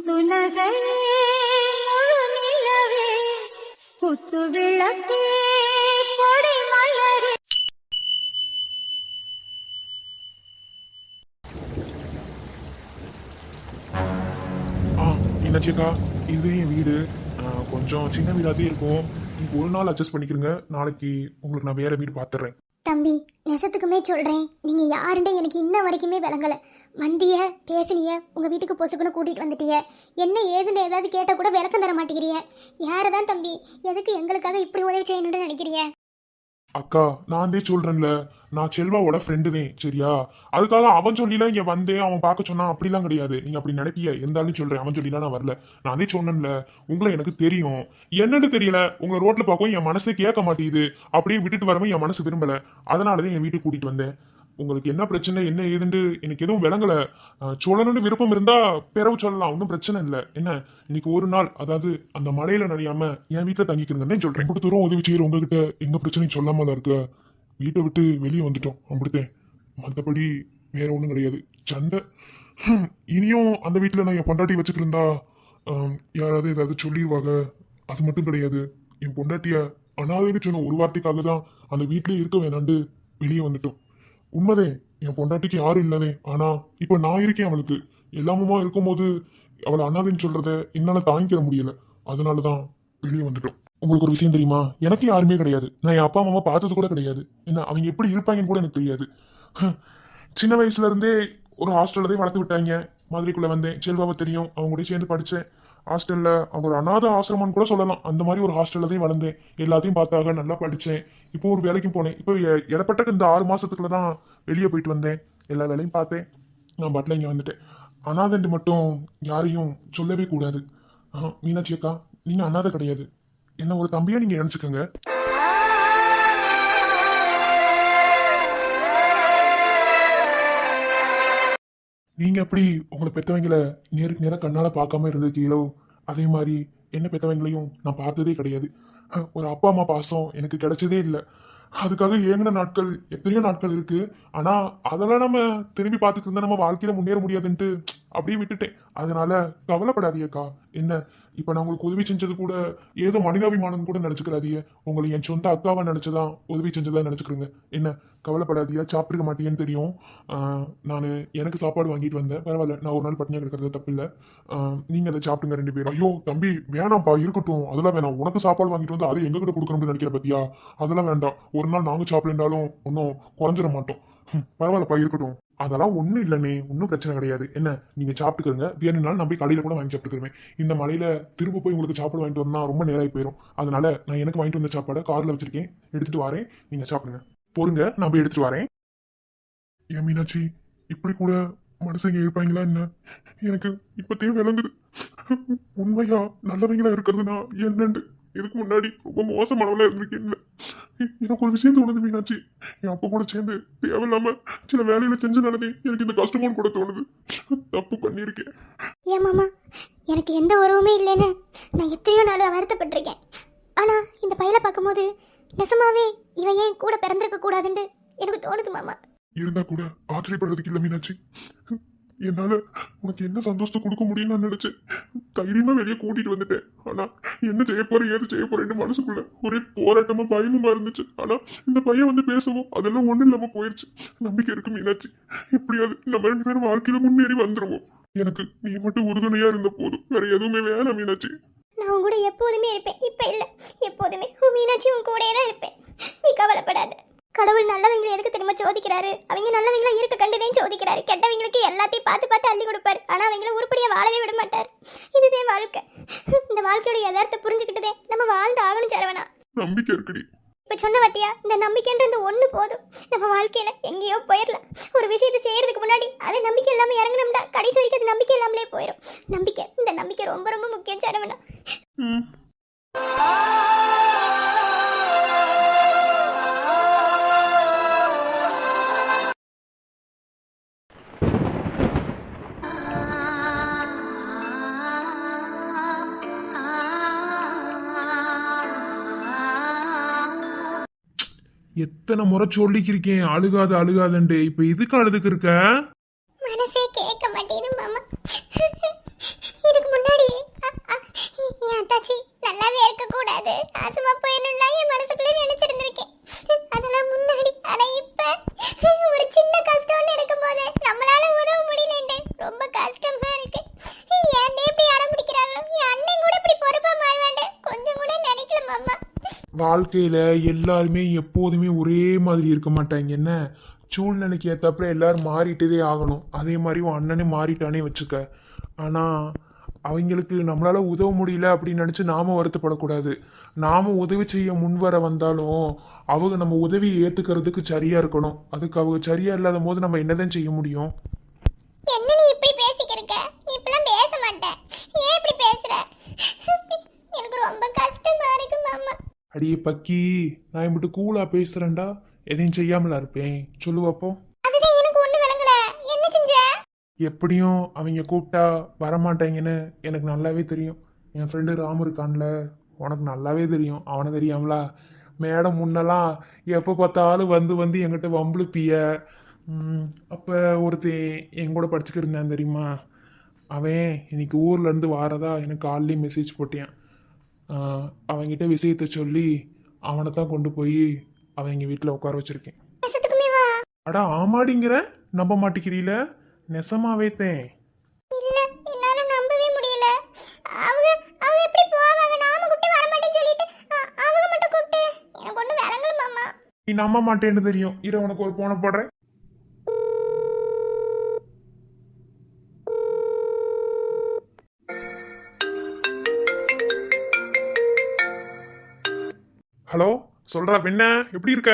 முத்துநகை முழுநிலவே குத்து விளக்கே கொடி மலரே. மீனாட்சிக்கா, இது என் வீடு. கொஞ்சம் சின்ன வீடாதே இருக்கும். நீங்க ஒரு நாள் அட்ஜஸ்ட் பண்ணிக்கிறங்க. நாளைக்கு உங்களுக்கு நான் வேற வீடு பார்த்துறேன். தம்பி, நெசத்துக்குமே சொல்கிறேன், நீங்கள் யாருண்டே எனக்கு இன்ன வரைக்குமே விளங்கலை. வந்திய பேசினிய உங்கள் வீட்டுக்கு பொசுக்குன்னு கூட்டிகிட்டு வந்துட்டிய. என்ன ஏதுன்னு ஏதாவது கேட்டால் கூட விளக்கம் தர மாட்டேங்கிறிய. யாரை தான் தம்பி எதுக்கு எங்களுக்காக இப்படி உதவி செய்யணும்னு நினைக்கிறிய? அக்கா, நான் சொல்றேன்ல, நான் செல்வாவோட ஃப்ரெண்டு தான், சரியா? அதுக்காக அவன் சொல்லிலாம் இங்க வந்தேன், அவன் பார்க்க சொன்னா அப்படிலாம் கிடையாது. நீங்க அப்படி நினைப்பிய இருந்தாலும் சொல்றேன். அவன் சொல்லிலாம் நான் வரல. நான் சொன்னேன்ல, உங்களை எனக்கு தெரியும். என்னன்னு தெரியல, உங்களை ரோட்ல பார்க்கவும் என் மனசே கேட்க மாட்டேங்குது. அப்படியே விட்டுட்டு வரவும் என் மனசு விரும்பல. அதனாலதான் என் வீட்டுக்கு கூட்டிட்டு வந்தேன். உங்களுக்கு என்ன பிரச்சனை, என்ன ஏதுன்னு எனக்கு எதுவும் விளங்கல. சொல்லணும்னு விருப்பம் இருந்தா பிறவு சொல்லலாம், ஒன்றும் பிரச்சனை இல்லை. என்ன, இன்னைக்கு ஒரு நாள், அதாவது அந்த மழையில நனையாம என் வீட்டுல தங்கிக்கிறேங்கன்னு சொல்றேன். இப்படி தூரம் உதவி செய்யற உங்ககிட்ட எங்க பிரச்சனையும் சொல்லாமல இருக்க. வீட்டை விட்டு வெளியே வந்துட்டோம், அப்படித்தேன். மற்றபடி வேற ஒன்றும் கிடையாது. சண்டை இனியும் அந்த வீட்டில் நான் என் பொண்டாட்டி வச்சுட்டு இருந்தா யாராவது ஏதாவது சொல்லிடுவாங்க. அது மட்டும் கிடையாது, என் பொண்டாட்டிய அனாதைன்னு சொன்ன ஒரு வார்த்தைக்காக தான் அந்த வீட்டிலே இருக்க வேணாண்டு வெளியே வந்துட்டோம். உண்மைதே, என் பொண்டாட்டிக்கு யாரும் இல்லதே. ஆனா இப்ப நான் இருக்கேன். அவளுக்கு எல்லாமுமா இருக்கும்போது அவளை அண்ணாதுன்னு சொல்றத என்னால தாங்கிக்கிற முடியல. அதனாலதான் வெளியே வந்துட்டோம். உங்களுக்கு ஒரு விஷயம் தெரியுமா? எனக்கு யாருமே கிடையாது. நான் என் அப்பா அம்மா பார்த்தது கூட கிடையாது. என்ன, அவங்க எப்படி இருப்பாங்கன்னு கூட எனக்கு தெரியாது. சின்ன வயசுல இருந்தே ஒரு ஹாஸ்டல்ல தான் வளர்த்து விட்டாங்க. மதுரைக்குள்ள வந்தேன், செல்வாவை தெரியும், அவங்க கூட சேர்ந்து படிச்சேன். ஹாஸ்டல்ல அவங்க அநாத ஆசிரமம்னு கூட சொல்லலாம். அந்த மாதிரி ஒரு ஹாஸ்டல்ல தான் வளர்ந்தேன். எல்லாத்தையும் பார்த்தாக நல்லா படிச்சேன். இப்போ ஒரு வேலைக்கும் போனேன். இப்போ இடப்பட்டக்கு இந்த 6 மாசத்துக்குள்ள தான் வெளியே போயிட்டு வந்தேன். எல்லா வேலையும் பார்த்தேன். நான் பாட்டில் இங்கே வந்துட்டேன். அனாதண்டு மட்டும் யாரையும் சொல்லவே கூடாது. மீனாட்சி அக்கா, நீங்க அனாதை கிடையாது. என்ன ஒரு தம்பியா நீங்க நினைச்சுக்கோங்க. நீங்க எப்படி உங்களை பெற்றவங்களை நேருக்கு நேரம் கண்ணால பார்க்காம இருந்திருக்கீங்களோ, அதே மாதிரி என்ன பெற்றவங்களையும் நான் பார்த்ததே கிடையாது. ஒரு அப்பா அம்மா பாசம் எனக்கு கிடைச்சதே இல்லை. அதுக்காக ஏங்கின நாட்கள் எத்தனையோ நாட்கள் இருக்கு. ஆனா அதெல்லாம் நம்ம திரும்பி பார்த்துட்டு இருந்தா நம்ம வாழ்க்கையில முன்னேற முடியாதுன்ட்டு அப்படியே விட்டுட்டேன். அதனால கவலைப்படாதீங்கக்கா. என்ன, இப்ப நான் உங்களுக்கு உதவி செஞ்சது கூட ஏதோ மனிதாபிமானம் கூட நினைச்சுக்கிறாதீங்க. உங்களை என் சொந்த அக்காவை நினைச்சுதான் உதவி செஞ்சதா நினைச்சுக்கிறேங்க. என்ன, கவலைப்படாதீங்க. சாப்பிட்டுக்க மாட்டீங்கன்னு தெரியும். நான் எனக்கு சாப்பாடு வாங்கிட்டு வந்தேன். பரவாயில்ல, நான் ஒரு நாள் பட்டினியா இருக்கிறது தப்பு இல்லை. நீங்க அதை சாப்பிடுங்க 2 பேரும். ஐயோ தம்பி, வேணாம்ப்பா, இருக்கட்டும். அதெல்லாம் வேணாம். உனக்கு சாப்பாடு வாங்கிட்டு வந்து அதை எங்க கிட்ட கொடுக்கணும்னு நினைக்கிற பத்தியா? அதெல்லாம் வேண்டாம். ஒரு நாள் நாங்க சாப்பிடண்டாலும் ஒன்றும் குறைஞ்சிட மாட்டோம். பரவாயில்லப்பா, இருக்கட்டும். அதெல்லாம் ஒன்றும் இல்லைண்ணே, ஒன்றும் பிரச்சனை கிடையாது. என்ன, நீங்க சாப்பிட்டுக்கிறங்க. வேணும்னாலும் நான் போய் கடையில கூட வாங்கி சாப்பிட்டுக்கிறேன். இந்த மலையில திரும்ப போய் உங்களுக்கு சாப்பாடு வாங்கிட்டு வரனா ரொம்ப நேரம் போயிடும். அதனால நான் எனக்கு வாங்கிட்டு வந்த சாப்பாடை கார்ல வச்சிருக்கேன், எடுத்துட்டு வரேன். நீங்க சாப்பிடுங்க. பொறுங்க, நான் போய் எடுத்துட்டு வரேன். ஏன் மீனாட்சி, இப்படி கூட மனுஷங்க இருப்பாங்களா என்ன? எனக்கு இப்பத்தே விளங்குது. உண்மையா நல்லவங்களா இருக்கிறதுனா என்னண்டு. இதுக்கு முன்னாடி ரொம்ப மோசமானவளா இருந்திருக்கேன். எனக்கு ஒரு விஷயம் தோணுது மீனாட்சி. என் அப்பா கூட சேர்ந்து தேவையில்லாம சில வேலையில செஞ்சனாலதே எனக்கு இந்த கஷ்டமும் கூட தோணுது. தப்பு பண்ணியிருக்கேன். ஏன் மாமா, எனக்கு எந்த உறவுமே இல்லைன்னு நான் எத்தனையோ நாள் வருத்தப்பட்டிருக்கேன். ஆனா இந்த பையலை பார்க்கும்போது நெசமாவே இவன் ஏன் கூட பிறந்திருக்க கூடாதுன்னு எனக்கு தோணுது மாமா. இருந்தா கூட ஆச்சரியப்படுறதுக்கு இல்லை மீனாட்சி. என்னால உனக்கு என்ன சந்தோஷத்தை கொடுக்க முடியும்னு நான் நினைச்சேன். தைரியமா வெளியே கூட்டிட்டு வந்துட்டேன். ஆனா என்ன செய்ய போறேன், ஏது செய்ய போறேன்னு மனசுக்குள்ள ஒரே போராட்டமா பயமுமா இருந்துச்சு. ஆனா இந்த பையன் வந்து பேசவும் அதெல்லாம் ஒண்ணு இல்லாம போயிருச்சு. நம்பிக்கை இருக்கு மீனாட்சி. எப்படியாவது நம்ம 2 பேரும் வாழ்க்கையில முன்னேறி வந்துருவோம். எனக்கு நீ மட்டும் உறுதுணையா இருந்த போதும், வேற எதுவுமே வேணாம் மீனாட்சி. நான் உன் கூட எப்போதுமே இருப்பேன். இப்ப இல்ல, எப்போதுமே மீனாட்சி உன் கூடயே தான் இருப்பேன். நீ கவலைப்படாத. கடவுள் நல்லவங்களை எதுக்கு திரும்ப சோதிக்கிறாரு? அவங்க நல்லவங்களா இருக்க கண்டுதான் சோதிக்கிறாரு. கெட்டவங்களுக்கு எல்லாத்தையும் பார்த்து பார்த்து அள்ளி கொடுப்பாரு. ஆனா அவங்கள உருப்படியா வாழவே விட மாட்டாரு. இதுதான் வாழ்க்கை. இந்த வாழ்க்கையோட யதார்த்தத்தை புரிஞ்சுக்கிட்டுதே நம்ம வாழ்ந்து ஆகணும் சரவணா. நம்பிக்கை இருக்குடி. இப்ப சொன்ன பத்தியா, இந்த நம்பிக்கைன்றது ஒண்ணு போதும். நம்ம வாழ்க்கையில எங்கேயோ போயிடலாம். ஒரு விஷயத்தை செய்யறதுக்கு முன்னாடி அதை நம்பிக்கை இல்லாம இறங்கணும்டா, கடைசி வரைக்கும் அது நம்பிக்கை இல்லாமலே போயிடும். நம்பிக்கை, இந்த நம்பிக்கை ரொம்ப ரொம்ப முக்கியம் சரவணா. எத்தனை முறை சொல்லிக்கிருக்கேன் அழுகாத அழுகாதண்டு. இப்ப இதுக்கு அழுதுக்கு இருக்க? மனசே கேட்க மாட்டேன்னு மாமா. இதுக்கு முன்னாடி வாழ்க்கையில எல்லாருமே எப்போதுமே ஒரே மாதிரி இருக்க மாட்டாங்க என்ன. சூழ்நிலைக்கு ஏத்தாப்புல எல்லாரும் மாறிட்டதே ஆகணும். அதே மாதிரி உன் அண்ணனே மாறிட்டானே வச்சுக்க. ஆனா அவங்களுக்கு நம்மளால உதவ முடியல அப்படின்னு நினைச்சு நாம வருத்தப்படக்கூடாது. நாம உதவி செய்ய முன்வர வந்தாலும் அவங்க நம்ம உதவியை ஏத்துக்கிறதுக்கு சரியா இருக்கணும். அதுக்கு அவங்க சரியா இல்லாத போது நம்ம என்னதான் செய்ய முடியும்? என்ன நீ இப்படி பேசிக்கிருக்க? நீ இப்படிலாம் பேச மாட்டே. ஏன் இப்படி பேசுற? எனக்கு ரொம்ப கஷ்டமா இருக்கு மாமா. அடியே பக்கி, நான் இப்படி கூலா பேசுறேன்டா. எதையும் செய்யாமலா இருப்பேன் சொல்லுவாப்போ. அதுதான் எனக்கு ஒண்ணு விளங்கல. என்ன செஞ்ச? எப்படியும் அவங்க கூப்பிட்டா வரமாட்டாங்கன்னு எனக்கு நல்லாவே தெரியும். என் ஃப்ரெண்டு ராமு இருக்கான்ல, உனக்கு நல்லாவே தெரியும். அவனை தெரியாமலா? மேடம் முன்னெல்லாம் எப்போ பார்த்தாலும் வந்து வந்து என்கிட்ட வம்புழுப்பிய. அப்போ ஒருத்தன் என் கூட படிச்சுக்கிட்டு இருந்தான் தெரியுமா? அவன் இன்னைக்கு ஊர்லேருந்து வாரதா எனக்கு காலையிலே மெசேஜ் போட்டியான். அவன்கிட்ட விஷயத்த சொல்லி அவனை தான் கொண்டு போய் அவங்க வீட்டில் உட்கார வச்சிருக்கேன். பேசத்துக்குமே வா. அடா ஆமாடிங்கிற, நம்ப மாட்டேங்கிறீல? நெசமாவே தேன். இல்ல, என்னால நம்பவே முடியல. அவங்க அவங்க எப்படி போவாங்க? நாம கூப்பிட்டு வர மாட்டேன்னு சொல்லிட்டு அவங்க மட்டும் கூப்பிட்டு எனக்கு ஒண்ணு விளங்கல மாமா. நீ நம்ப மாட்டேன்னு தெரியும். இரு உனக்கு ஒரு போனை போடுறேன். ஹலோ, சொல்றா வெண்ண, எப்படி இருக்க?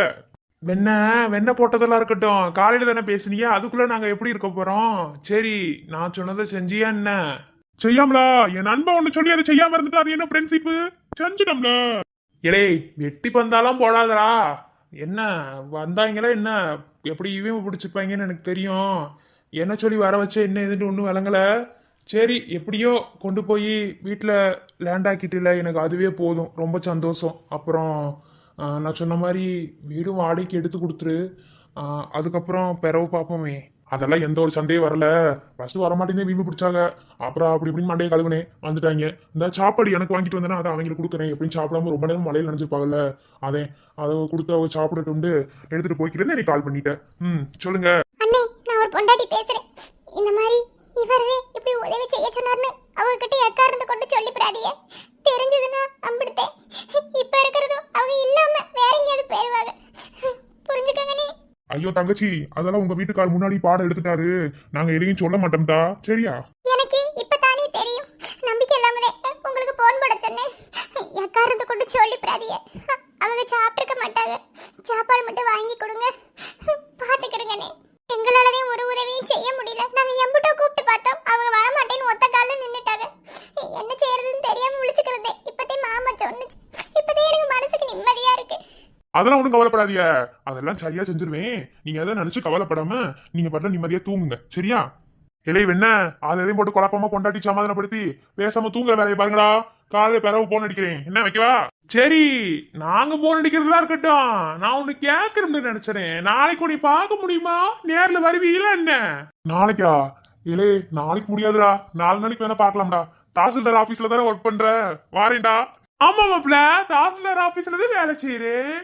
வெண்ண போட்டதெல்லாம் இருக்கட்டும், காலையில தானே பேசுனீங்க, அதுக்குள்ள நாங்க எப்படி இருக்க போறோம்? சரி, நான் சொன்னதை செஞ்சியா என்ன? செய்யாமலா? என் நண்பன் ஒண்ணு சொல்லி அதை செய்யாம இருந்துட்டு அது என்ன பிரின்சிப்பு? செஞ்சிட்டோம்ல. இலே, வெட்டி பந்தாலாம் போடாதடா. என்ன வந்தாங்களா என்ன? எப்படி இவன் பிடிச்சிப்பாங்கன்னு எனக்கு தெரியும். என்ன சொல்லி வர வச்ச என்ன எதுன்னு ஒன்றும் விளங்கல. சரி, எப்படியோ கொண்டு போய் வீட்டில் லேண்ட் ஆக்கிட்டுல, எனக்கு அதுவே போதும். ரொம்ப சந்தோஷம். அப்புறம் நான் சொன்ன மாதிரி வீடும் வாடகைக்கு எடுத்து கொடுத்துரு. அதுக்கப்புறம் பிறவு பார்ப்போமே. அதெல்லாம் எந்த ஒரு சந்தேகம் வரல. ஃபர்ஸ்ட் வரமாட்டேன்னே வீம்பு பிடிச்சாங்க. அப்புறம் அப்படி இப்படின்னு மண்டையை கழுவுனேன், வந்துட்டாங்க. இந்த சாப்பாடு எனக்கு வாங்கிட்டு வந்தேன்னா அதை அவங்களுக்கு கொடுக்குறேன். எப்படின்னு சாப்பிடாம ரொம்ப நேரம் மழையில் நினைச்சிருப்பாங்கல்ல, அதை கொடுத்து அவங்க சாப்பிடட்டு எடுத்துட்டு போய்க்கிறேன்னு எனக்கு கால் பண்ணிட்டேன். சொல்லுங்க அண்ணே, நான் ஒரு பொண்டாட்டி பேசுறேன். இந்த மாதிரி இவரே இப்படி உதவி செய்ய சொன்னார்னு அவங்க கிட்ட எக்காரந்து கொண்டு சொல்லிப்படாதீங்க. தெரிஞ்சதுன்னா அம்பிடுத்தேன். இப்ப இருக்கிறதும் அவங்க இல்லாம வேற எங்கேயாவது போயிருவாங்க. புரிஞ்சுக்கங்க நீ. ஐயோ தங்கச்சி, அதெல்லாம் உங்க வீட்டுக்கார் முன்னாடி பாடம் எடுத்துட்டாரு. நாங்க எதையும் சொல்ல மாட்டோம்டா, சரியா? எனக்கு இப்பதானே தெரியும். நம்பிக்கை இல்லாமலே உங்களுக்கு போன் போட சொன்னேன். எக்காரந்து கொண்டு சொல்லிப்படாதீங்க. அவங்க சாப்பிட்டுக்க மாட்டாங்க. சாப்பாடு மட்டும் வாங்கி கொடுங்க. பாத்துக்கிறேங்கண்ணே. எங்களாலவே ஒரு உதவியும் செய்ய முடியல. நாங்க எம்புட்டோ கூப்பிட்டு பார்த்தோம். அவங்க வர மாட்டேன்னு ஒத்த காலில் நின்னுட்டாங்க. என்ன செய்யறதுன்னு தெரியாம விழிச்சுக்கிறதே. இப்பதே மாமா சொன்னுச்சு. இப்பதே எனக்கு மனசுக்கு நிம்மதியா இருக்கு. அதெல்லாம் ஒன்றும் கவலைப்படாதீங்க. அதெல்லாம் சரியா செஞ்சிருவேன். நீங்க அதை நினைச்சு கவலைப்படாம நீங்க பாட்டுல நிம்மதியா தூங்குங்க, சரியா? இலை வெண்ண, அதை எதையும் போட்டு குழப்பமா கொண்டாட்டி சமாதானப்படுத்தி பேசாம தூங்குற வேலையை பாருங்களா. காலையில பிறகு போன் அடிக்கிறேன். என்ன வைக்கவா? சரி, நாங்க போன் அடிக்கிறதா இருக்கட்டும். நான் ஒண்ணு கேட்கறேன்னு நினைச்சேன். நாளைக்கு உன்னை பார்க்க முடியுமா? நேர்ல வருவீங்களா என்ன? நாளைக்கா? இலே, நாளைக்கு முடியாதுடா. 4 நாளைக்கு வேணா பார்க்கலாம்டா. தாசில்தார் ஆபீஸ்ல தானே ஒர்க் பண்ற. வாரேன்டா. ஆமா மாப்ள, தாசில்தார் ஆபீஸ்ல தான் வேலை செய்யறேன்.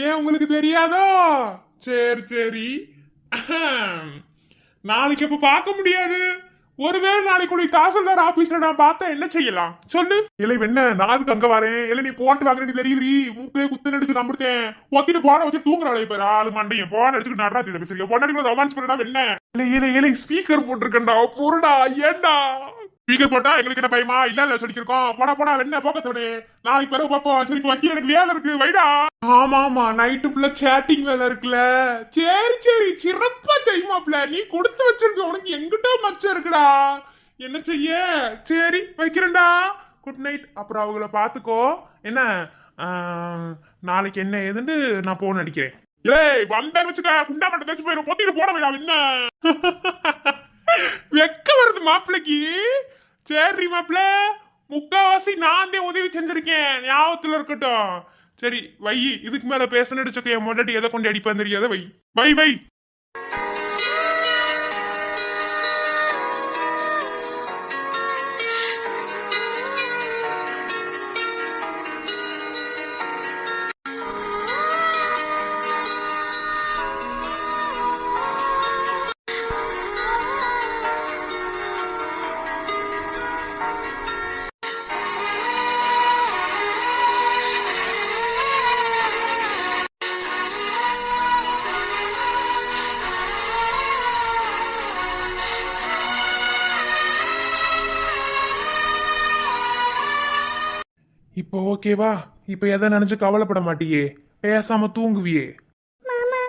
ஏன் உங்களுக்கு தெரியாதோ? சரி நாளைக்கு அப்ப பார்க்க முடியாது. ஒருவேளை நாளைக்கு உடைய தாசில்தார் ஆபீஸ்ல நான் பார்த்தா என்ன செய்யலாம் சொல்லு? இல்லை வெண்ண, நான் அதுக்கு அங்க வரேன். இல்லை நீ போட்டு வாங்குறது தெரியுது. மூக்கே குத்து நடிச்சு நம்பிட்டேன். ஒத்திட்டு போன வச்சு தூங்குறாளே இப்ப ஆளு மண்டையும் போன அடிச்சுட்டு நடராத்திரி பேசுறீங்க. பொண்ணு ரொமான்ஸ் பண்ணா வெண்ண. இல்லை ஸ்பீக்கர் போட்டிருக்கேன்டா. பொருடா ஏண்டா ஸ்பீக்கர் போட்டா எங்களுக்கு என்ன பயமா? இல்ல சொல்லிருக்கோம். போடா வெண்ண போக்கத்தோடு நாளைக்கு பிறகு பார்ப்போம். சரி வக்கி, எனக்கு வேலை இருக்கு, வைடா. ஆமா நைட்டு ஃபுல்லா சேட்டிங் வேலை இருக்குல்ல. சரி சிறப்பா செய்யுமாப்ல. நீ கொடுத்து வச்சிருக்க, உனக்கு எங்கிட்ட மச்சம் இருக்குடா. என்ன செய்ய? சரி வைக்கிறேன்டா. Good night. அப்புறம் அவங்கள பாத்துக்கோ என்ன. நாளைக்கு என்ன ஏதுன்னு நான் போன் அடிக்கிறேன். ஏய் வந்தேன்னு வச்சுக்க, குண்டா மட்டும் தச்சு போயிடும். பொத்திட்டு போட வேண்டாம் என்ன. வெக்க வருது மாப்பிளைக்கு. சரி மாப்பிள்ள, முக்காவாசி நான் தான் உதவி செஞ்சிருக்கேன், ஞாபகத்துல இருக்கட்டும். சரி வை. இதுக்கு மேல பேசணும்னு வச்சுக்க, என் முன்னாடி எதை கொண்டு அடிப்பான் தெரியாத. வை. இப்போ ஓகேவா? இப்போ எதை நினைச்சு கவலைப்பட மாட்டியே, பேசாம தூங்குவியே. மாமா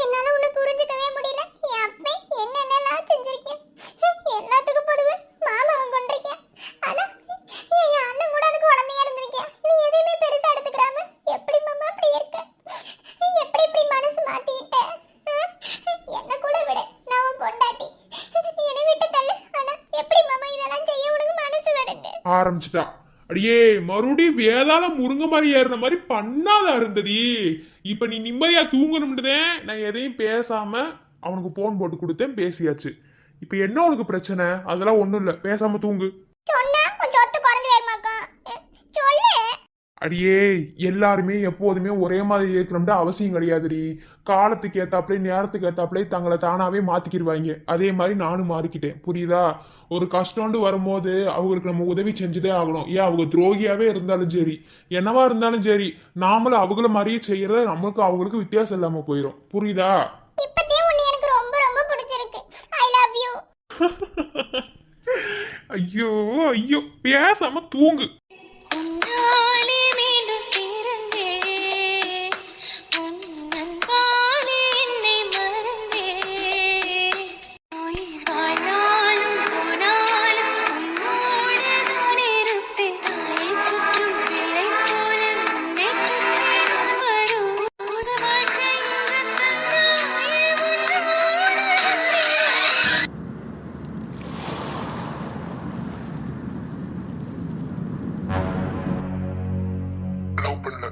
என்னால உன்னை புரிஞ்சுக்கவே முடியல. என் அப்பே என்னென்னலாம் செஞ்சிருக்கேன். எல்லாத்துக்கும் பொதுவே மாமாவை கொண்டிருக்கேன். ஆனா என் அண்ணன் கூட அதுக்கு உடனே இருந்திருக்கேன். நீ எதையுமே பெருசா எடுத்துக்கிறாம எப்படி மாமா அப்படி இருக்க? எப்படி இப்படி மனசு மாத்திட்ட? என்ன கூட விட நான் உன் பொண்டாட்டி. என்னை விட்டு தள்ளு. ஆனா எப்படி மாமா இதெல்லாம் செய்ய உனக்கு மனசு வருது? ஆரம்பிச்சிட்டா. அடியே மறுபடியும் வேதாள முருங்க மாதிரி ஏறின மாதிரி பண்ணாத இருந்தடி. இப்ப நீ நிம்மதியா தூங்கணும்ன்றதேன் நான் எதையும் பேசாம அவனுக்கு போன் போட்டு கொடுத்தேன், பேசியாச்சு. இப்ப என்ன உனக்கு பிரச்சனை? அதெல்லாம் ஒண்ணும் இல்ல, பேசாம தூங்கு. சொன்னா கொஞ்சம் ஒத்து குறைஞ்சு வருமாக்கா. சொல்லு. அடியே எல்லாருமே எப்போதுமே ஒரே மாதிரி இருக்கணும்னு அவசியம் கிடையாதுடி. காலத்துக்கு ஏத்தாப்புல நேரத்துக்கு ஏத்தாப்புல தங்களை தானாவே மாத்திக்கிடுவாங்க. அதே மாதிரி நானும் மாறிக்கிட்டேன், புரியுதா? ஒரு கஷ்டம்னு வரும்போது அவங்களுக்கு நம்ம உதவி செஞ்சுதே ஆகணும். ஏன் அவங்க துரோகியாவே இருந்தாலும் சரி, என்னவா இருந்தாலும் சரி, நாமளும் அவங்கள மாதிரியே செய்யறது நம்மளுக்கு அவங்களுக்கு வித்தியாசம் இல்லாம போயிடும், புரியுதா? இப்பதே உன்னை எனக்கு ரொம்ப ரொம்ப பிடிச்சிருக்கு. I love you. ஐயோ ஐயோ, பேசாம தூங்கு. உன்னாலே மீண்டும் பிறந்தேன், உன்னன்பாலே என்னை மறந்தேன். உயிர் வாழ்ந்தாலும் போனாலும் உன்னோடு நான் இருப்பேன். தாயைச் சுற்றும் பிள்ளை போல உன்னைச் சுற்றி நான் வருவேன். புது வாழ்க்கை இன்று தந்தாயே, உன்னோடு இருப்பேன். லவ் பண்ணல,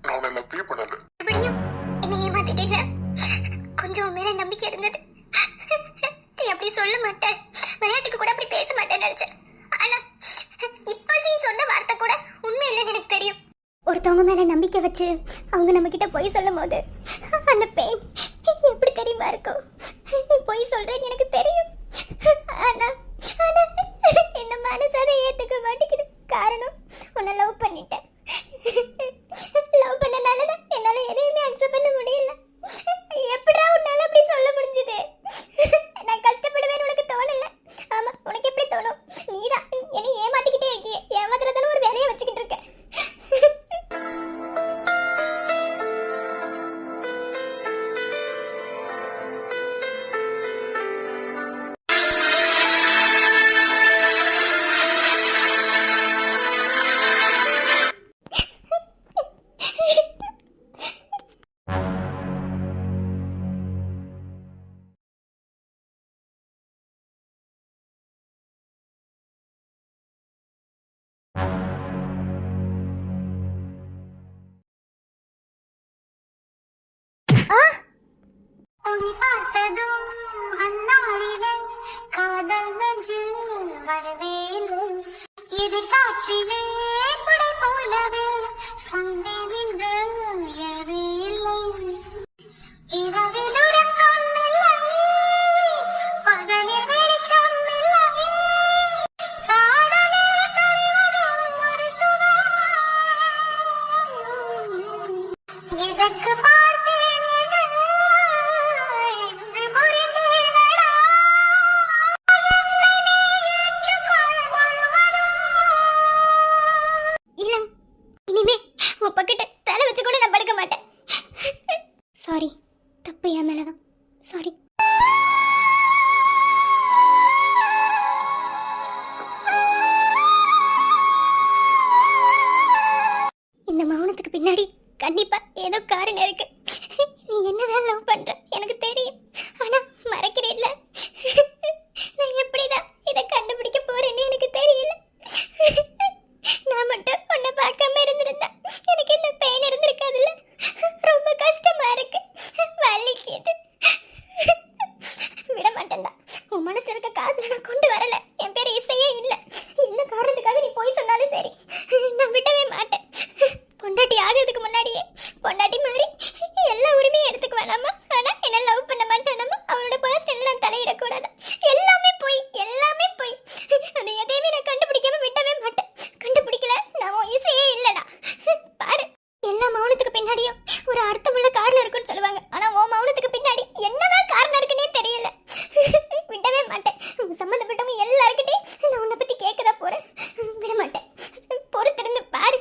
நான் உன்னை லவ்வே பண்ணல. மறுபடியும் என்னை ஏமாத்திட்டீங்க. கொஞ்சம் உன் மேல நம்பிக்கை இருந்தது. நீ அப்படி சொல்ல மாட்டேன், விளையாட்டுக்கு கூட அப்படி பேச மாட்டேன்னு நினைச்சேன். ஆனா இப்ப நீ சொன்ன வார்த்தை கூட உண்மை இல்லைன்னு எனக்கு தெரியும். ஒருத்தவங்க மேல நம்பிக்கை வச்சு அவங்க நம்ம கிட்ட பொய் சொல்லும் போது அந்த பெயின் எப்படி தெரியுமா இருக்கும்? நீ பொய் சொல்றேன்னு எனக்கு தெரியும். ஆனா ஆனா இந்த மனசு அதை ஏத்துக்க மாட்டேங்குது. காரணம் உன்னை லவ் பண்ணிட்டேன். லவ் பண்ணனாலதான் என்னால எதையுமே அக்செப்ட் பண்ண முடியல. எப்படிடா உன்னால அப்படி சொல்ல முடிஞ்சது? நான் கஷ்டப்படுவேன்னு உனக்கு தோணல. ஆமா, உனக்கு எப்படி தோணும்? நீதான் என்னை ஏமாத்திக்கிட்டே இருக்கியே. ஏமாத்துறதான ஒரு வேலையை வச்சுக்கிட்டு இருக்க. உன்னை பார்த்ததும் அந்நாளிலே காதல் நெஞ்சில் வரவே இல்லை. இது காற்றிலே குடை போலவே சண்டை நின்று எழவே இல்லை. இரவில் உறக்கம் இல்லை, பகலில் வெளிச்சம் இல்லை. காதலில் கரைவதும் ஒரு சுகம். எதற்கு பார்த்தேன் என்று புரிந்தேனடா. இளம், இனிமே உன் பக்கெட்ட தலை வச்சு கூட நான் படுக்க மாட்டேன். சாரி, தப்பு என் மேலதான். சாரி. இந்த மௌனத்துக்கு பின்னாடி கண்டிப்பா ஏதோ காரணம் இருக்கு. நீ என்னதான் லவ் பண்ற எனக்கு தெரியும். ஆனா மறைக்கிறேன்ல. நான் எப்படிதான் இதை கண்டுபிடிக்க போறேன்னு எனக்கு தெரியல. நான் மட்டும் உன்னை பார்க்காம இருந்திருந்தா எனக்கு இந்த பெயின் இருந்திருக்காதுல்ல. ரொம்ப கஷ்டமா இருக்கு, வலிக்குது. விட மாட்டேன்டா. உன் மனசுல இருக்க காதல நான் கொண்டு வரல. என் பேர் இசையே இல்ல. என்ன காரணத்துக்காக நீ போய் சொன்னாலும் சரி, நான் விடவே மாட்டேன். பொண்டாட்டி ஆகிறதுக்கு முன்னாடியே பொண்டாட்டி மாதிரி எல்லா உரிமையும் எடுத்துக்க வேணாமா? ஆனா என்ன லவ் பண்ண மாட்டானாமா? அவனோட பர்சனல் நான் தலையிடக்கூடாது. எல்லாமே போய், எல்லாமே போய். அதை எதையுமே நான் கண்டுபிடிக்காம விடவே மாட்டேன். கண்டுபிடிக்கல நான் உன் இசையே இல்லடா. பாரு, எல்லா மௌனத்துக்கு பின்னாடியும் ஒரு அர்த்தமுள்ள காரணம் இருக்குன்னு சொல்லுவாங்க. ஆனா உன் மௌனத்துக்கு பின்னாடி என்னதான் காரணம் இருக்குன்னே தெரியல. விடவே மாட்டேன். சம்மந்தப்பட்டவங்க எல்லாருக்கிட்டையும் நான் உன்னை பத்தி கேட்கதான் போறேன். விட மாட்டேன். பொறுத்திருந்து பாரு.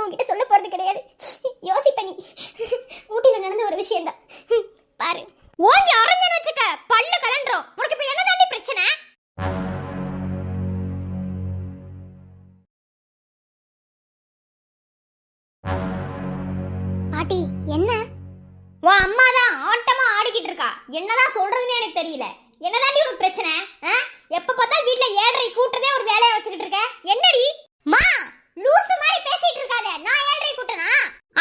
நான் உங்ககிட்ட சொல்ல போறது கிடையாது. யோசிப்ப நீ. ஊட்டில நடந்த ஒரு விஷயம் தான் பாரு. ஓங்கி அரைஞ்சன்னு வச்சுக்க பல்ல கலன்றோம். உனக்கு இப்ப என்ன தாண்டி பிரச்சனை? பாட்டி என்ன? உன் அம்மா தான் ஆட்டமா ஆடிக்கிட்டு இருக்கா. என்னதான் சொல்றதுன்னு எனக்கு தெரியல. என்னதாண்டி உனக்கு பிரச்சனை? எப்ப பார்த்தாலும் வீட்ல ஏழரை கூட்டதே ஒரு வேலையா வச்சுக்கிட்டு இருக்க. என்னடி மா லூசு மாதிரி பேசிட்டு இருக்காத. நான் ஏழரை கூட்டனா?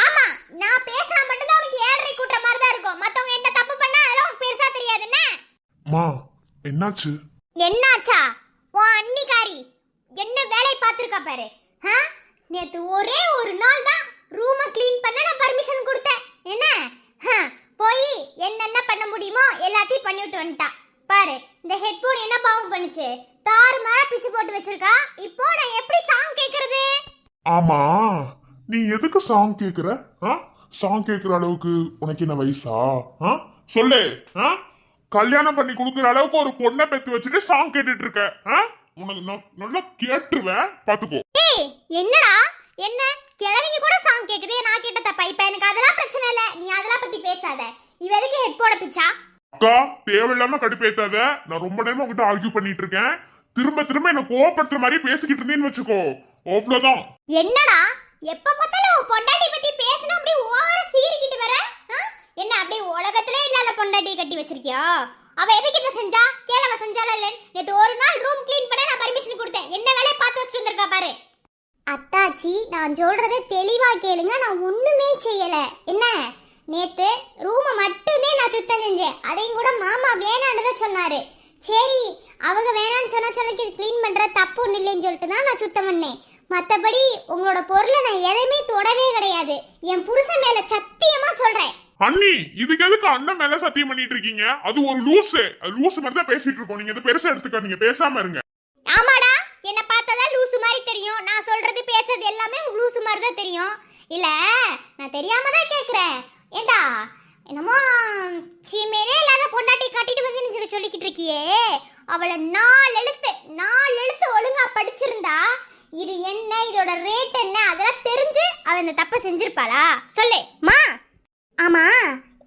ஆமா, நான் பேசினா மட்டும் தான் உனக்கு ஏழரை கூட்டற மாதிரி தான் இருக்கும். மத்தவங்க எந்த தப்பு பண்ணா அதெல்லாம் உனக்கு பெருசா தெரியாது என்ன? மா என்னாச்சு? என்னாச்சா? உன் அண்ணிக்காரி என்ன வேலை பார்த்திருக்கா பாரு. நேத்து ஒரே ஒரு நாள் தான் ரூமை க்ளீன் பண்ண நான் பர்மிஷன் கொடுத்தேன். என்ன போய் என்னென்ன பண்ண முடியுமோ எல்லாத்தையும் பண்ணிவிட்டு வந்துட்டா பாரு. இந்த ஹெட்போன் என்ன பாவம் பண்ணுச்சு? தாறு மாற பிச்சு போட்டு வச்சிருக்கா. இப்போ நான் எப்படி சாங் கேக்குறது? ஆமா, நீ எதுக்கு சாங் கேக்குற? சாங் கேக்குற அளவுக்கு உனக்கு என்ன வயசா? சொல்லு. கல்யாணம் பண்ணி கொடுக்குற அளவுக்கு ஒரு பொண்ணை பெத்து வச்சுட்டு சாங் கேட்டுட்டு இருக்க. உனக்கு நல்லா கேட்டுருவேன் பாத்துக்கோ. ஏய் என்னடா என்ன கிழவிங்க கூட சாங் கேக்குதே. நான் கேட்ட தப்பா? இப்ப எனக்கு அதெல்லாம் பிரச்சனை இல்ல. நீ அதெல்லாம் பத்தி பேசாத. இவ எதுக்கு ஹெட்போட பிச்சா? அக்கா தேவையில்லாம கடுப்பேத்தாத. நான் ரொம்ப நேரமா உங்ககிட்ட ஆர்கியூ பண்ணிட்டு இருக்கேன். திரும்ப திரும்ப என்ன கோவப்படுத்துற மாதிரி பேசிக்கிட்டு இருந்தேன்னு வச்சுக்கோ, அவ்வளவுதான். என்னடா எப்ப பார்த்தாலும் உன் பொண்டாட்டி பத்தி பேசினா அப்படியே ஓவரா சீறிக்கிட்டு வர? என்ன அப்படியே உலகத்திலே இல்லாத பொண்டாட்டி கட்டி வச்சிருக்கியா? அவ எதுக்கு இத செஞ்சா? கேளவ செஞ்சால இல்ல? நேத்து ஒரு நாள் ரூம் க்ளீன் பண்ண நான் பர்மிஷன் கொடுத்தேன். என்ன வேலைய பார்த்து வச்சிட்டு வந்திருக்கா பாரு. அத்தாச்சி நான் சொல்றத தெளிவா கேளுங்க. நான் ஒண்ணுமே செய்யல. என்ன நேத்து ரூமை மட்டுமே நான் சுத்தம் செஞ்சேன். அதையும் கூட மாமா வேணான்னு தான் சொன்னாரு. சரி அவங்க வேணான்னு சொன்னா சொல்லிக்கு க்ளீன் பண்ற தப்பு ஒன்றும் இல்லைன்னு சொல்லிட்டு தான் நான் சுத்தம் பண்ணேன். மற்றபடி உங்களோட பொருளை நான் எதையுமே தொடவே கிடையாது. என் புருஷன் மேல சத்தியமா சொல்றேன். அண்ணி இதுக்கு எதுக்கு அண்ணன் மேல சத்தியம் பண்ணிட்டு இருக்கீங்க? அது ஒரு லூசு மாதிரி தான் பேசிட்டு இருக்கோம். நீங்க பெருசா எடுத்துக்காதீங்க, பேசாம இருங்க. ஆமாடா, என்ன பார்த்ததா லூசு மாதிரி தெரியும். நான் சொல்றது பேசுறது எல்லாமே லூசு மாதிரி தான் தெரியும். இல்ல நான் தெரியாம தான் கேக்குறேன். ஏண்டா என்னமோ சீமையிலே இல்லாத பொண்டாட்டி கட்டிட்டு வந்து சொல்லிக்கிட்டு இருக்கியே. அவளை நாலு எழுத்து ஒழுங்கா படிச்சிருந்தா இது என்ன, இதோட ரேட் என்ன, அதெல்லாம் தெரிஞ்சு அவ இந்த தப்பை செஞ்சிருப்பாளா? சொல்லு மா. ஆமா,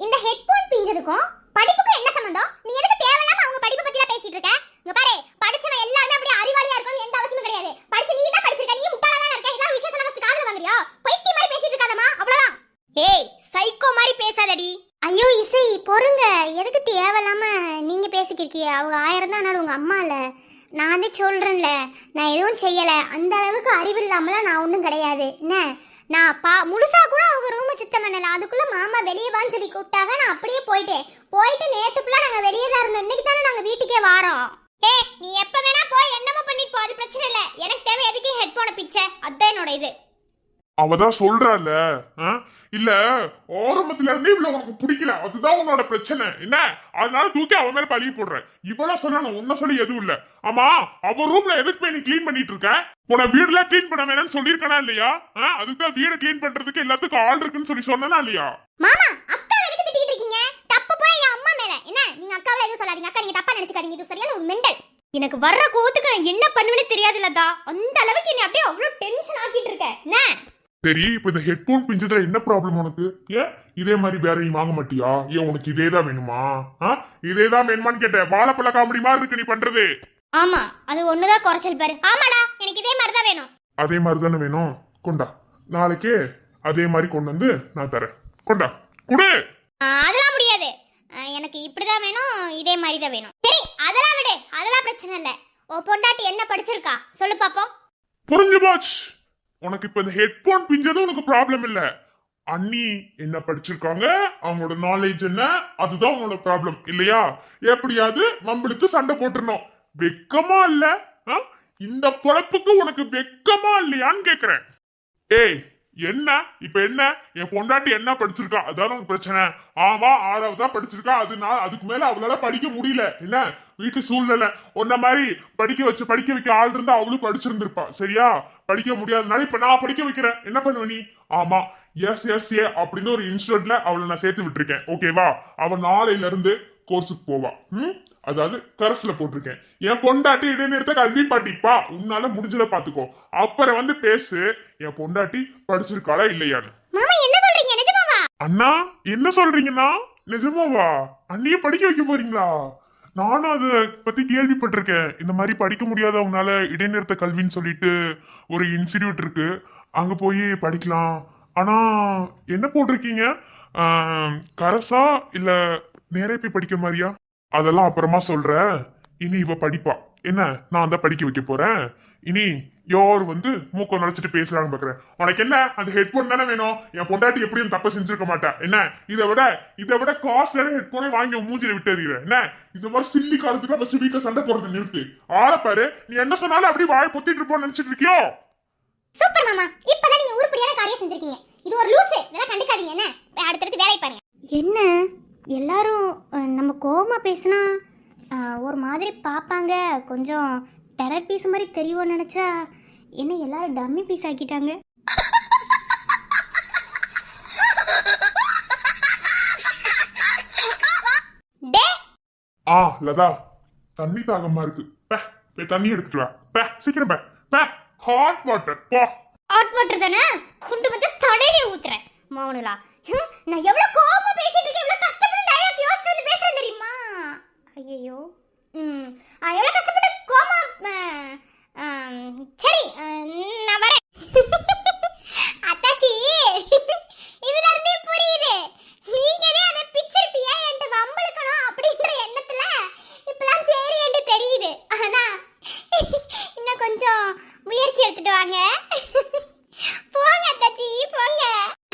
இந்த ஹெட்போன் பிஞ்சதுக்கும் படிப்புக்கும் என்ன சம்பந்தம்? நீ எதுக்கு தேவையில்லாம அவங்க படிப்பு பத்திலாம் பேசிட்டு இருக்க? இங்க பாரு, படிச்சவன் எல்லாரும் அப்படியே அறிவாளியா இருக்கணும் எந்த அவசியமும் கிடையாது. படிச்சு நீ தான் படிச்சிருக்க, நீ முட்டாளா தான் இருக்க. ஏதாவது விஷயம் சொன்னா ஃபர்ஸ்ட் காதுல வாங்குறியா? பைத்தியம் மாதிரி பேசிட்டு இருக்காதமா, அவ்வளவுதான். ஏய் சைக்கோ மாதிரி பேசாதடி. ஐயோ இசை பொறுங்க. எதுக்கு தேவையில்லாம நீங்க பேசிக்கிருக்கீங்க? அவங்க 1000 தான், ஆனாலும் உங்க அம்மா இல்ல. நான் வந்து சொல்றேன்ல, நான் எதுவும் செய்யல. அந்த அளவுக்கு அறிவு இல்லாமலாம் நான் ஒன்றும் கிடையாது. என்ன நான் முழுசா கூட அவங்க ரூமை சுத்தம் பண்ணல. அதுக்குள்ள மாமா வெளியே வான்னு சொல்லி கூப்பிட்டாங்க. நான் அப்படியே போயிட்டு நேத்து ஃபுல்லா நாங்க வெளியே தான் இருந்தோம். இன்னைக்கு தானே நாங்க வீட்டுக்கே வாரோம். ஏய் நீ எப்ப வேணா போய் என்னமோ பண்ணிட்டு போ, அது பிரச்சனை இல்ல. எனக்கு தேவை எதுக்கு ஹெட்போனை பிச்சை, அதான் என்னோட இது. அவதான் சொல்றால இல்ல, ஆரம்பத்துல இருந்தே இவ்வளவு உனக்கு பிடிக்கல, அதுதான் உன்னோட பிரச்சனை என்ன? அதனால தூக்கி அவன் மேல பழிய போடுறேன். இவ்வளவு சொன்னா உன்ன சொல்லி எதுவும் இல்ல. ஆமா, அவ ரூம்ல எதுக்கு போய் நீ கிளீன் பண்ணிட்டு இருக்க? உன வீடுலாம் கிளீன் பண்ண வேணும்னு சொல்லிருக்கனா இல்லையா? அதுதான் வீடு கிளீன் பண்றதுக்கு எல்லாத்துக்கும் ஆள் இருக்குன்னு சொல்லி சொன்னா இல்லையா? மாமா அக்கா எதுக்கு திட்டிட்டு இருக்கீங்க? தப்பு போய் என் அம்மா மேல. என்ன நீங்க அக்காவை எதுவும் சொல்லாதீங்க. அக்கா நீங்க தப்பா நினைச்சுக்காதீங்க. இது சரியான ஒரு மெண்டல். எனக்கு வர்ற கோவத்துக்கு நான் என்ன பண்ணுவேன்னு தெரியாதுலதா. அந்த அளவுக்கு நீ அப்படியே அவ்வளவு டென்ஷன் ஆக்கிட்டு இருக்க. என்ன சரி, இப்ப இந்த ஹெட்போன் பிஞ்சதுல என்ன ப்ராப்ளம் உனக்கு? ஏன் இதே மாதிரி வேற நீ வாங்க மாட்டியா? ஏன் உனக்கு இதேதான் வேணுமா? இதேதான் வேணுமான்னு கேட்டேன். வாழைப்பழ காமெடி மாதிரி இருக்கு நீ பண்றது. ஆமா, அது ஒண்ணுதான் குறைச்சல் பாரு. ஆமாடா, எனக்கு இதே மாதிரி தான் வேணும். அதே மாதிரி தானே வேணும்? கொண்டா, நாளைக்கே அதே மாதிரி கொண்டு வந்து நான் தரேன். கொண்டா குடு. அதெல்லாம் முடியாது. எனக்கு இப்படிதான் வேணும், இதே மாதிரி தான் வேணும். சரி அதெல்லாம் விடு, அதெல்லாம் பிரச்சனை இல்ல. ஓ பொண்டாட்டி என்ன படிச்சிருக்கா சொல்லு பாப்போம். புரிஞ்சு போச்சு. உனக்கு இப்ப இந்த ஹெட்போன் பிஞ்சது உனக்கு ப்ராப்ளம் இல்ல. அண்ணி என்ன படிச்சிருக்காங்க, அவங்களோட நாலேஜ் என்ன, அதுதான் உன்னோட ப்ராப்ளம் இல்லையா? எப்படியாவது நம்மளுக்கு சண்டை போட்டுறணும். வெக்கமா இல்ல? இந்த பொழப்புக்கு உனக்கு வெக்கமா இல்லையான்னு கேக்குறேன். ஏய் என்ன இப்ப என்ன? என் பொண்டாட்டி என்ன படிச்சிருக்கா அதான உனக்கு பிரச்சனை? ஆமா, 6வது தான் படிச்சிருக்கா. அதுக்கு மேல அவளால படிக்க முடியல. என்ன வீட்டு சூழ்நிலை. உன்ன மாதிரி படிக்க வைக்க ஆள் இருந்தா அவளும் படிச்சிருந்திருப்பா. சரியா? படிக்க முடியாதனால இப்ப நான் படிக்க வைக்கிறேன். என்ன பண்ணுவ நீ? ஆமா, SSA அப்படின்னு ஒரு இன்ஸ்டியூட்ல அவளை நான் சேர்த்து விட்டுருக்கேன். ஓகேவா? அவ நாளையில இருந்து கோர்ஸுக்கு போவா. அதாவது கரஸ்ல போட்டிருக்கேன். என் பொண்டாட்டி இடைநிறுத்த கல்வி படிப்பா, உன்னால முடிஞ்சதை பாத்துக்கோ. அப்புறம் வந்து பேசு என் பொண்டாட்டி படிச்சிருக்காளா இல்லையான்னு. மாமா என்ன சொல்றீங்க, நிஜமாவா? அண்ணா என்ன சொல்றீங்கன்னா நிஜமாவா? அண்ணிய படிக்க வைக்க போறீங்களா? நானும் அதை பத்தி கேள்விப்பட்டிருக்கேன். இந்த மாதிரி படிக்க முடியாதவங்களால இடைநிறுத்த கல்வின்னு சொல்லிட்டு ஒரு இன்ஸ்டிடியூட் இருக்கு, அங்க போய் படிக்கலாம். ஆனா என்ன போட்டிருக்கீங்க, கரசா இல்ல நேரே போய் படிக்க மாதிரியா? அதெல்லாம் அப்புறமா சொல்றேன். இனி இவ படிப்பா என்ன, நான் தான் படிக்க வைக்க போறேன். இனி யார் வந்து மூக்க நுழைச்சிட்டு பேசுறாங்க பாக்குறேன். உனக்கு என்ன அந்த ஹெட்போன் தானே வேணும்? என் பொண்டாட்டி எப்படியும் தப்ப செஞ்சிருக்க மாட்டா என்ன. இதை விட காஸ்ட்லியான ஹெட்போனை வாங்கி மூஞ்சில விட்டு அறிகிறேன் என்ன. இந்த மாதிரி சில்லி காலத்துக்கு ஃபர்ஸ்ட் வீட்ல சண்டை போடுறது நிறுத்து. ஆளப்பாரு, நீ என்ன சொன்னாலும் அப்படியே வாய் பொத்திட்டு இருப்போம்னு நினைச்சிட்டு இருக்கியோ? சூப்பர் மாமா, இப்பதான் நீங்க உருப்படியான காரியம் செஞ்சிருக்கீங்க. இது ஒரு லூசு, இதெல்லாம் கண்டுக்காதீங்க என்ன. அடுத்தடுத்து வேலையை பாருங்க. என்ன எல்லாரும் நம்ம கோவமா பேசினா ஒரு மாதிரி பார்ப்பாங்க, கொஞ்சம் டெரர் பீஸ் மாதிரி தெரியும்னு நினைச்சா என்ன எல்லாரும் டம்மி பீஸ் ஆக்கிட்டாங்க. லதா, தண்ணி தாகமா இருக்கு, போய் தண்ணி எடுத்துட்டு வா. சீக்கிரம் பே. ஹாட் வாட்டர் போ. ஹாட் வாட்டர் தானே கொண்டு வந்து தலையிலே ஊத்துறேன். மௌனலா, நான் எவ்வளவு கோவமா பேசிட்டு இருக்கேன், எவ்வளவு கஷ்டப்பட்டு டயலாக் யோசிச்சு வந்து பேசுறேன் தெரியுமா? ஐயோ, எவ்வளவு கஷ்டப்பட்டு கோவமா. சரி, நான் வரேன். அத்தாச்சி, இதுல இருந்தே புரியுது நீங்க அதை பிச்சிருப்பியா என்று வம்பளுக்கணும் அப்படின்ற எண்ணத்துல இப்பெல்லாம் சரி என்று தெரியுது. ஆனா இன்னும் கொஞ்சம் முயற்சி எடுத்துட்டு வாங்க. போங்க அத்தாச்சி, போங்க.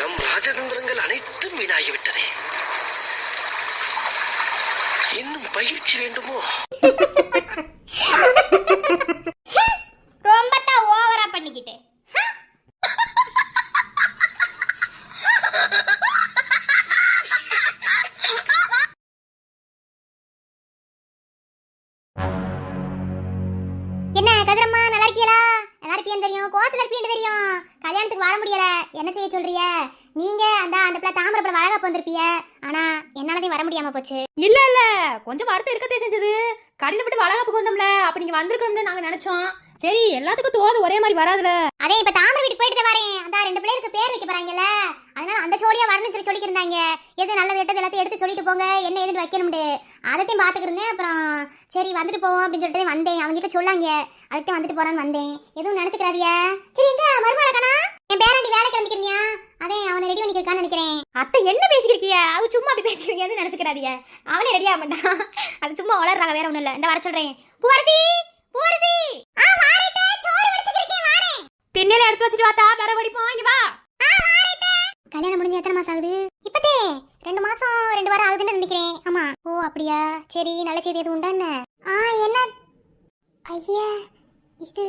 நம் ராஜதந்திரங்கள் அனைத்தும் வீணாகிவிட்டதே. இன்னும் பயிற்சி வேண்டுமோ? ரொம்ப தான் ஓவரா பண்ணிக்கிட்டு. என்ன கதிரம்மா, நல்லா இருக்கீங்களா? நல்லா இருப்பியன்னு தெரியும், கோவத்துல இருப்பியன்னு தெரியும். கல்யாணத்துக்கு வர முடியல, என்ன செய்ய சொல்றிய? நீங்க அந்த பிள்ளை தாமிரப்பட வளகாப்பு வந்திருப்பிய, ஆனா என்னாலதையும் வர முடியாம போச்சு. இல்ல கொஞ்சம் வார்த்தை இருக்கத்தே செஞ்சது. கடையில போட்டு வளகாப்புக்கு வந்தோம்ல, அப்ப நீங்க வந்திருக்கணும்னு நாங்க நினைச்சோம். சரி, எல்லாத்துக்கும் தோது ஒரே மாதிரி வராதுல. அதே இப்ப தாமரை வீட்டுக்கு போயிட்டு வரேன். அந்த 2 பிள்ளைகளுக்கு பேர் வைக்க போறாங்கல்ல, அதனால அந்த ஜோடியா வரணும்னு சொல்லிட்டு இருந்தாங்க. எது நல்லது கெட்டது எல்லாத்தையும் எடுத்து சொல்லிட்டு போங்க, என்ன ஏதுன்னு வைக்கணும்னு அதையும் பாத்துக்கிறேங்க. அப்புறம் சரி வந்துட்டு போவோம் அப்படின்னு சொல்லிட்டு வந்தேன். அவங்க கிட்ட சொல்லாங்க, அதுக்கு வந்துட்டு போறான்னு வந்தேன். எதுவும் நினைச்சுக்கிறாதியா? சரி, எங்க மருமலை காணா? என் பேராண்டி வேலை கிளம்பிக்கிறீங்க, அதே அவனை ரெடி பண்ணிக்கிறக்கான்னு நினைக்கிறேன். அத்தை என்ன பேசிக்கிறிய? அது சும்மா அப்படி பேசிக்கிறீங்க, நினைச்சுக்கிறாதிய. அவனே ரெடியா மாட்டான், அது சும்மா வளர்றாங்க, வேற ஒண்ணும் இல்ல. இந்த வர சொல்றேன். பூவரசி, பூவரசி, வாரேட்டே, சோறு வடிச்சிட்டு இருக்கேன், வாரேன். திண்ணையில எடுத்து வச்சிட்டு வாத்தா, வேற வடிப்போம். இங்க வா. வாரேட்டே. கல்யாணம் முடிஞ்சு எத்தனை மாசம் ஆகுது? இப்பதே 2 மாசம் 2 வாரம் ஆகுதுன்னு நினைக்கிறேன். ஆமா. ஓ அப்படியா? சரி, நல்ல செய்தி எதுவும் உண்டா என்ன? என்ன? ஐயா, இது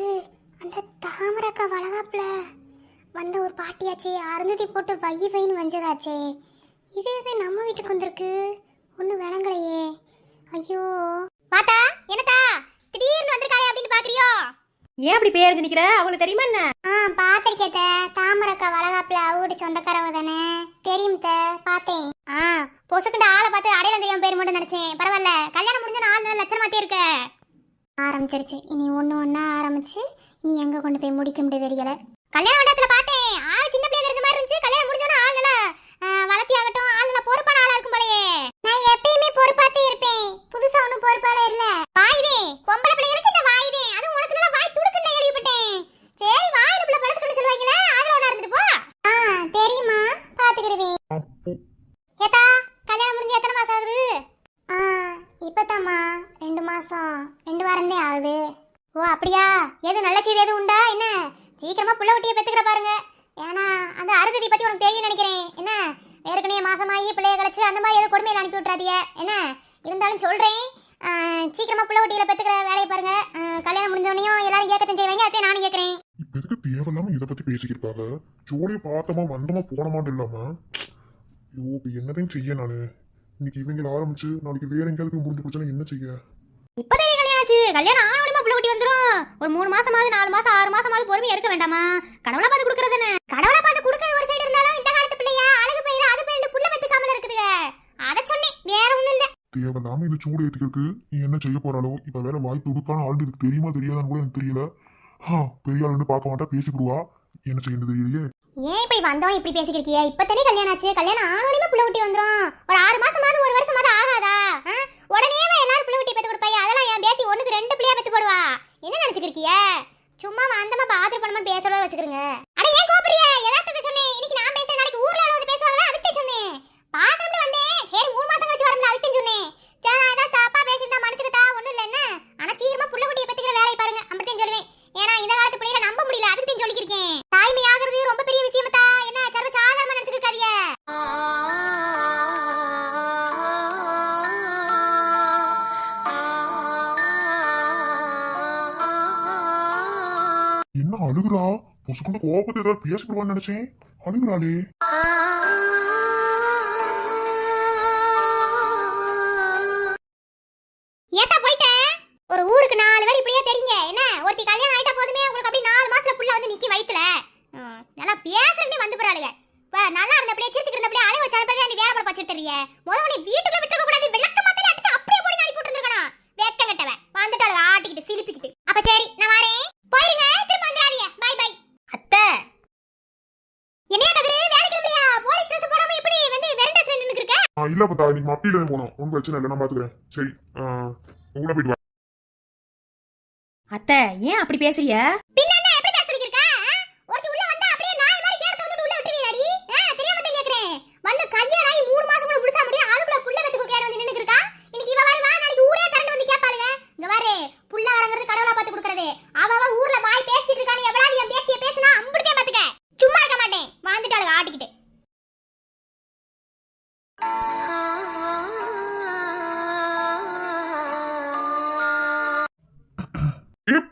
அந்த தாமரக்கா வளகாப்புல வந்த ஒரு பாட்டியாச்சே, அருந்ததி போட்டு வைன்னு வஞ்சதாச்சே. இது நம்ம வீட்டுக்கு வந்திருக்கு, ஒன்றும் விளங்கலையே. ஐயோ, பாத்தா என்னத்தா திடீர்னு வந்திருக்காளே அப்படின்னு பாக்குறியோ? ஏன் அப்படி பேரஞ்சு நிக்கிற? அவங்களுக்கு தெரியுமா என்ன? பாத்திருக்கேத்த, தாமரக்கா வளகாப்புல அவடு சொந்தக்காரவ தானே. தெரியும் த, பார்த்தேன். பொசுக்கிட்ட ஆளை பார்த்து அடையாளம் தெரியாம பேர் மட்டும் நினைச்சேன். பரவாயில்ல, கல்யாணம் முடிஞ்ச 4 லட்சணமாத்தே இருக்க ஆரம்பிச்சிருச்சு. இனி ஒண்ணு ஆரம்பிச்சு நீ எங்க கொண்டு போய் முடிக்க முடியாது தெரியல. கல்யாண மண்டபத்துல பார்த்தேன், ஆள் சின்ன பிள்ளைங்க இருந்த மாதிரி இருந்துச்சு. கல்யாணம் முடிஞ்சோன்னா ஆள் நல்லா வளர்த்தி ஆகட்டும், ஆள் நல்லா பொறுப்பான ஆளா இருக்கும் போலயே. நான் எப்பயுமே பொறுப்பாத்தே இருப்பேன், புதுசா ஒன்றும் பொறுப்பால இல்ல. வாயுதே, பொம்பளை பிள்ளைங்களுக்கு இந்த வாயுதே, அதுவும் உனக்கு நல்லா வாய் துடுக்குன்னு கேள்விப்பட்டேன். சரி, வாயில பிள்ளை பழசுக்கணும்னு சொல்லுவாங்களே, அதுல ஒண்ணா இருந்துட்டு போ. தெரியுமா, பாத்துக்கிருவேன். ஏத்தா, கல்யாணம் முடிஞ்சு எத்தனை மாசம் ஆகுது? இப்பதாம்மா 2 மாசம் 2 வாரம் தான் ஆகுது. ஓ அப்படியா? எது நல்ல செய்தி எதுவும் உண்டா என்ன? சீக்கிரமா புள்ள குட்டியை பெத்துக்கிற பாருங்க. ஏன்னா அந்த அருந்ததி பத்தி உனக்கு தெரியும் நினைக்கிறேன். என்ன ஏற்கனவே மாசமாயி பிள்ளைய கழிச்சு அந்த மாதிரி ஏதோ கொடுமையில அனுப்பி விட்டுறாதிய என்ன. இருந்தாலும் சொல்றேன், சீக்கிரமா புள்ள குட்டிகளை பெத்துக்கிற வேலையை பாருங்க. கல்யாணம் முடிஞ்சோடனையும் எல்லாரும் கேட்கத்தான் செய்வாங்க, அதே நானும் கேட்கறேன். இப்ப எதுக்கு தேவையில்லாம இதை பத்தி பேசிக்கிருப்பாங்க? ஜோலியை பார்த்தோமா வந்தோமா போனமான்னு இல்லாம. ஐயோ, இப்ப என்னதையும் செய்ய நானு. இன்னைக்கு இவங்க ஆரம்பிச்சு நாளைக்கு வேற எங்கேயாவது முடிஞ்சு போச்சுன்னா என்ன செய்ய? இப்பதான் கல்யாணம் ஆச்சு, கல்யாணம் ஆனோடமா புள்ள குட்டி வந்துரும். ஒரு 3 மாசமாவது 4 மாசம் 6 மாசமாவது பொறுமையா இருக்க வேண்டாமா? கடவுளா பார்த்து கொடுக்கறது தானே. கடவுளை பார்த்து கொடுக்க ஒரு சைடு இருந்தாலும் இந்த காலத்து பிள்ளையா அழகு பயிர் அது பயிர் புள்ள பெத்துக்காமல இருக்குதுங்க. அதை சொன்னேன், வேற ஒண்ணும் இல்ல. தேவையில்லாம இந்த சூடு ஏத்திக்கிறதுக்கு நீ என்ன செய்ய போறாளோ இப்ப வேற வாய் துடுக்கான ஆள் இதுக்கு தெரியுமா தெரியாதான்னு கூட எனக்கு தெரியல. பெரிய ஆளுன்னு பார்க்க மாட்டா பேசிக்கிடுவா. என்ன செய்யறது தெரியலையே. ஏன் இப்படி வந்தோம் இப்படி பேசிக்கிறியே? இப்பதானே கல்யாணம் ஆச்சு. கல்யாணம் ஆனோடனே புள்ள ஊட்டி வந்துரும். ஒரு 6 மாசமாவது 1 வருஷமாவது ஆகாதா? உடனே எல்லாரும் புள்ள ஊட்டி பெத்து கொடுப்பாயா? அதெல்லாம் என் பேத்தி 1க்கு 2 பிள்ளையா பெத்து போடுவா. என்ன நினைச்சுக்கிறிய? சும்மா வந்தமா பாத்திர பண்ணமா பேசறத வச்சுக்கிறங்க. அட ஏன் கோபறிய? எதார்த்தத்தை சொன்னேன். இன்னைக்கு நான் பேசுறேன், நாளைக்கு ஊர்ல வந்து பேசுவாங்களா? அதுக்கு சொன்னேன். பாத்திரம்னு வந்தேன். சரி 3 மாசம் கழிச்சு வரணும் அதுக்கு சொன்னேன். சரி நான் ஏதாவது தப்பா பேசியிருந்தா மன்னிச்சுக்கதா, ஒண்ணும் இல்ல என்ன. ஆனா சீக்கிரமா புள்ள குட்டியை பெத்துக்கிற வேலையை பாருங்க. அப்படித்தான் சொல்லுவேன். ஏன்னா இந்த காலத்து பிள்ளைகளை நம்ப முடியல. அதுக்கு தான் சொல்லிக்கிருக்கேன். தாய்மை ஆகிறது ரொம்ப பெரிய விஷயமத்தா. என்ன சர்வ சாதாரணமா நினைச்சுக்கிருக்காதீங்க. என்ன அழுகுறா? பொசுக்குள்ள கோபத்தை ஏதாவது பேசிடுவான்னு நினைச்சேன். அழுகுறாளே. ஏத்தா போயிட்டேன். ஒரு ஊருக்கு 4 பேர் இப்படியே தெரியுங்க. என்ன ஒருத்தி கல்யாணம் ஆயிட்டா போதுமே உங்களுக்கு அப்படி 4 மாசத்துல புள்ள வந்து நிக்கி வயித்துல. நல்லா பேசுறேன்னே வந்து போறாளுங்க. நல்லா இருந்த அப்படியே சிரிச்சுக்கிட்டு இருந்த அப்படியே அழுவ சலப்பதே நீ வேலை பட வச்சிட்டு தெரிய. முதல்ல நீ வீட்டுக்குள்ள விட்டுக்க கூடாது. விளக்க மாத்திரை அடிச்சு அப்படியே போடி நாடி போட்டு இருக்கணும். வேக்கம் கட்டவ வந்துட்டாளுங்க ஆட்டிக்கிட்டு சிலிப்பிக்கிட்டு. அப்ப சரி நான் வரேன். போயிருங்க, திரும்ப வந்துடாதீங்க. Bye bye. அத்தை என்னையா கதிரு வேலைக்கு இல்லையா? போலீஸ் ஸ்டேஷன் போடாம இப்படி வந்து வெறும் ட்ரெஸ்ல நின்னுக்கு இருக்க? இல்ல பத்தா, இன்னைக்கு மப்பியில போனோம். ஒன்றும் பிரச்சனை இல்லை, நான் பாத்துக்கிறேன். சரி உங்களை போயிட்டு வா. அத்தை ஏன் அப்படி பேசுறிய? பின்ன என்ன எப்படி பேசுறீங்க இருக்கா? ஒருத்தி உள்ள வந்தா அப்படியே நாய் மாதிரி கேட்க வந்து உள்ள விட்டுவீங்கடி. தெரியாம தான் கேக்குறேன். வந்து கல்யாணம் ஆகி 3 மாசம் கூட புடிசா முடியும். அதுக்குள்ள புள்ள வெத்துக்கு கேட வந்து நின்னுக்கு இருக்கா? இன்னைக்கு இவ வரவா, நாளைக்கு ஊரே கரண்ட் வந்து கேட்பாளுங்க. இங்க பாரு, புள்ள வரங்கிறது கடவுளா பார்த்து கொடுக்கறது. அவ ஊர்ல வாய் பேசிட்டு இருக்கானே. எவ்வளவு என் பேத்திய பேசினா அம்புடியே பாத்துக்க. சும்மா இருக்க மாட்டேன். வந்துட்டாளுங்க ஆட்டிக்கிட்டு.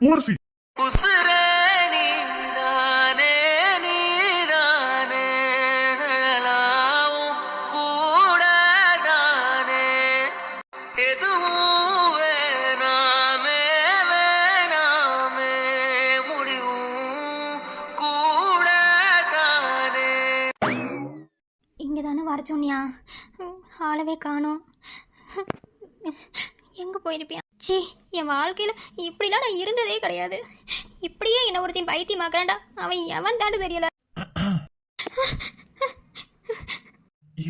பூவரசி உசுரே நீதானே நீதானே நிழலாவும் கூடதானே எதுவும் வேணாமே வேணாமே முடிவும் கூடதானே. இங்கே தானே வர சொன்னியா? ஆளவே காணோம். எங்கே போயிருப்பியா? சி, என் வாழ்க்கையில் இப்படிலாம் நான் இருந்ததே கிடையாது. இப்படியே என்ன ஒருத்தையும் பைத்தியமாக்குறான்டா. அவன் எவன் தாண்டு தெரியல.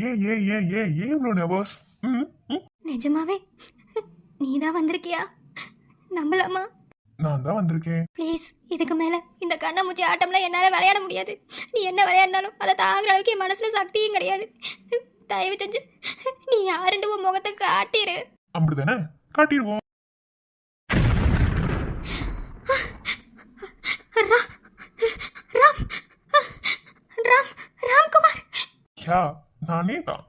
ஏன் ஏன் ஏன் ஏன் ஏன் இவ்வளோ நர்வஸ்? நிஜமாவே நீ தான் வந்திருக்கியா? நம்பலாமா? நான் தான் வந்திருக்கேன். ப்ளீஸ், இதுக்கு மேலே இந்த கண்ணாமூச்சி ஆட்டம்லாம் என்னால் விளையாட முடியாது. நீ என்ன விளையாடினாலும் அதை தாங்குற அளவுக்கு என் மனசில் சக்தியும் கிடையாது. தயவு செஞ்சு நீ யாருண்டு உன் முகத்தை காட்டிடு. அப்படிதானே, காட்டிடுவோம். ராம்குமார். யா, நானே தான்.